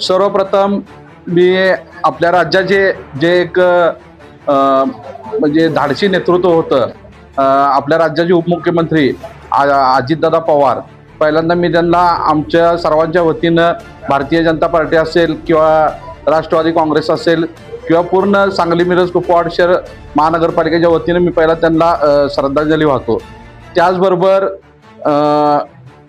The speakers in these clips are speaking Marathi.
सर्वप्रथम मी आपल्या राज्याचे जे एक म्हणजे धाडसी नेतृत्व होतं, आपल्या राज्याचे उपमुख्यमंत्री अजितदादा पवार, पहिल्यांदा मी त्यांना आमच्या सर्वांच्या वतीनं भारतीय जनता पार्टी असेल किंवा राष्ट्रवादी काँग्रेस असेल किंवा पूर्ण सांगली मिरज कुपवाड शहर महानगरपालिकेच्या वतीनं मी पहिला त्यांना श्रद्धांजली वाहतो. त्याचबरोबर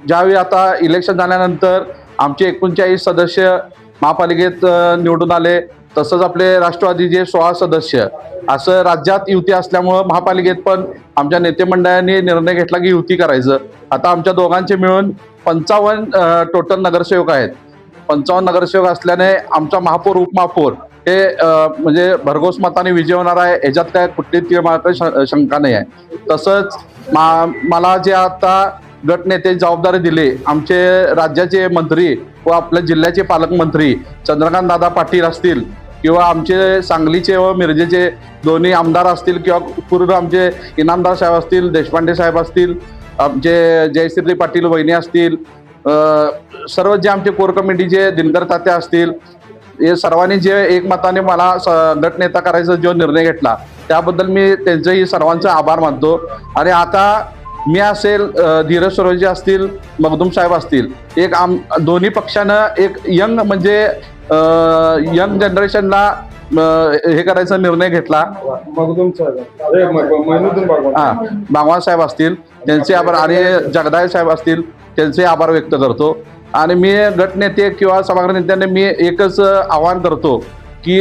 ज्यावेळी आता इलेक्शन झाल्यानंतर आमचे 39 सदस्य महापालिकेत निवडून आले, तसंच आपले राष्ट्रवादीचे 16 सदस्य, असं राज्यात युती असल्यामुळं महापालिकेत पण आमच्या नेते मंडळांनी निर्णय घेतला की युती करायचं. आता आमच्या दोघांचे मिळून 55 टोटल नगरसेवक आहेत. 55 नगरसेवक असल्याने आमचा महापौर उपमहापौर हे म्हणजे भरघोस मताने विजय होणार आहे, ह्याच्यात काय कुठलीच शंका नाही आहे. तसंच मला जे आता गटनेते जबाबदारी दिली, आमचे राज्याचे मंत्री व आपल्या जिल्ह्याचे पालकमंत्री चंद्रकांत दादा पाटील असतील किंवा आमचे सांगलीचे व मिरजेचे दोन्ही आमदार असतील किंवा पूर्व आमचे इनामदार साहेब असतील, देशपांडे साहेब असतील, आमचे जयश्री पाटील वहिनी असतील, सर्व जे आमचे कोर कमिटीचे दिनकर तात्या असतील, हे सर्वांनी जे एकमताने मला गटनेता करायचा जो निर्णय घेतला त्याबद्दल मी त्यांचंही सर्वांचा आभार मानतो. आणि आता मी असेल, धीरज सरोजे असतील, मखदूम साहेब असतील, एक दोन्ही पक्षानं एक यंग म्हणजे यंग जनरेशनला हे करायचा निर्णय घेतला. बागवान साहेब असतील त्यांचे आभार आणि जगदाळे साहेब असतील त्यांचे आभार व्यक्त करतो. आणि मी गटनेते किंवा सभागृह नेत्यांना मी एकच आवाहन करतो की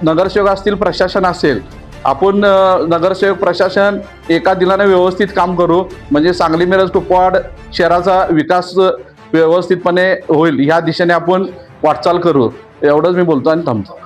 नगरसेवक असतील, प्रशासन असेल, आपण नगरसेवक प्रशासन एका दिलाने व्यवस्थित काम करू, म्हणजे सांगली मिरज कुपवाड शहराचा विकास व्यवस्थितपणे होईल, ह्या दिशेने आपण वाटचाल करू. एवढंच मी बोलतो आणि थांबतो.